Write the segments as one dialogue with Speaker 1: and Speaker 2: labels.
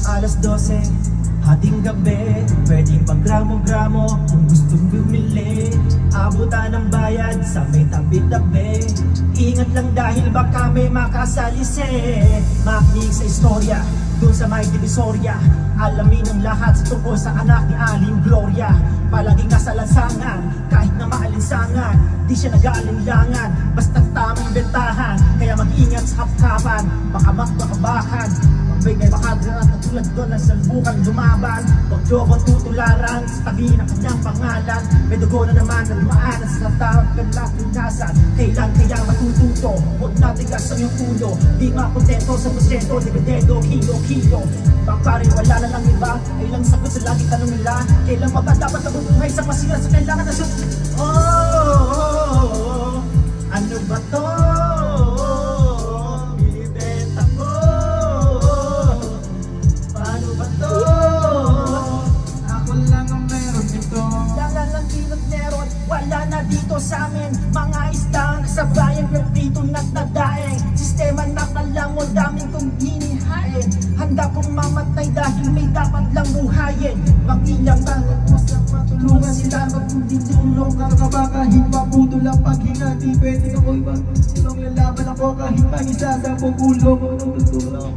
Speaker 1: Alas 12, hating gabi, pwedeng paggramo-gramo kung gustong bumili. Abutan ng bayad sa may tabi-tabi. Ingat lang dahil baka may makasalisi. Makinig sa istorya doon sa may divisorya. Alamin ang lahat sa tungkol sa anak ni Aling Gloria. Palaging nasa lansangan, kahit na maalinsangan. Di siya nag-aalinlangan, basta't tamang bentahan. Kaya mag-ingat sa kapkapan, baka makbakabakan. Magbigay makadrat at tulad doon ang salbukan lumaban. Huwag niyo ko tutularan sa tabi ng kanyang pangalan. May dugo na naman na lumaanan sa tawag ng lapunasan. Kailan kaya matututo? Huwag natigas ang iyong ulo. Di makontento sa prosyento, dividendo, kilo-kilo. Pagparin wala na lang iba, ay lang sagot sa lagi tanong nila. Kailan pa ba dapat nabubuhay sa masira sa kailangan na siya? Oh, ano ba to? Binibenta ko. Paano ba to?
Speaker 2: Ako lang ang meron dito.
Speaker 1: Langan lang dinot meron, wala na dito sa amin. Mga isdang sa bayan, pero dito nagdadaing. Sistema na kalangon, daming kong hinihain. Handa kong mamatay dahil may dapat lang buhayin. Mag-ilang lang,
Speaker 2: Tulungan sila pag hindi tulong. Kakaba kahit maputo lang paghinga. Di pwede ako ibang tulong. Lalaban ako kahit mag-isa sa pugulo mo. Tulong.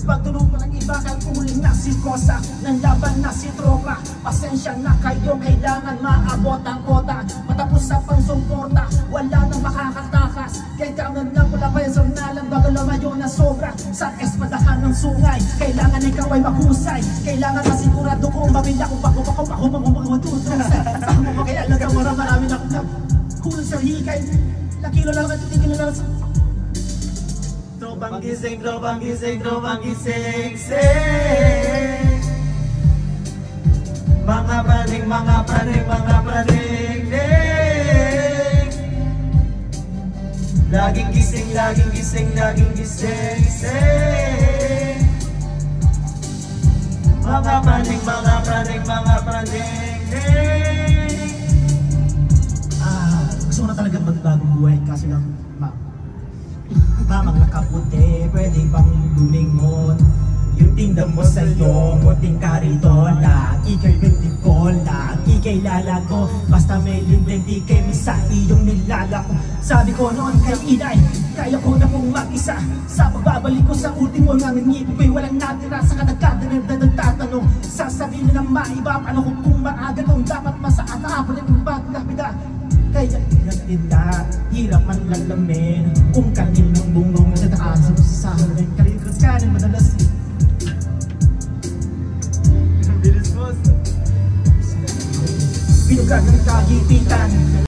Speaker 1: pagtulog mo ng iba, kalkuling na si Kosa. Nang laban na si Tropa. Pasensya na kayo, kailangan maabot ang kota. Matapos sa pangsumporta, wala nang makakatakas. Kailangan ng pula pa yung sarnalang bago lumayo na sobra. Sa espadahan ng sungay, kailangan ikaw ay mahusay. Kailangan masigurado kung mabila kung ako mamututong. Ako mo kaya lang ang marami na kulang sa hikay. Nakilo lang at titigil lang sa tropang gising, tropang gising, tropang gising, sing. Mga praning, mga praning, mga praning, ding. Laging gising, laging gising, laging gising, sing. Mga praning, mga praning, mga praning, ding. Gusto ko na talaga magbagong buhay kasi lang mamang nakaputi, pwede bang lumingon? Yung tinda mo sa'yo, muting karitola. Ika'y bentikola, ika'y lalago. Basta may lindeng di kayo sa iyong nilalako. Sabi ko noon kay inay, kaya ko na pong mag-isa. Sa pagbabalik ko sa ultimo nangingipo ko'y walang natira. Sa kadagdagan na nagtatanong, sasabihin na maiba. Paano kung maaga nung dapat masaan na palit yung paglapida. Kaya nagtinda, hirap man lalamin. Kung kaninang bungong sa taas sa sasahan. Kalikas kanin madalas binugan ng kagipitan.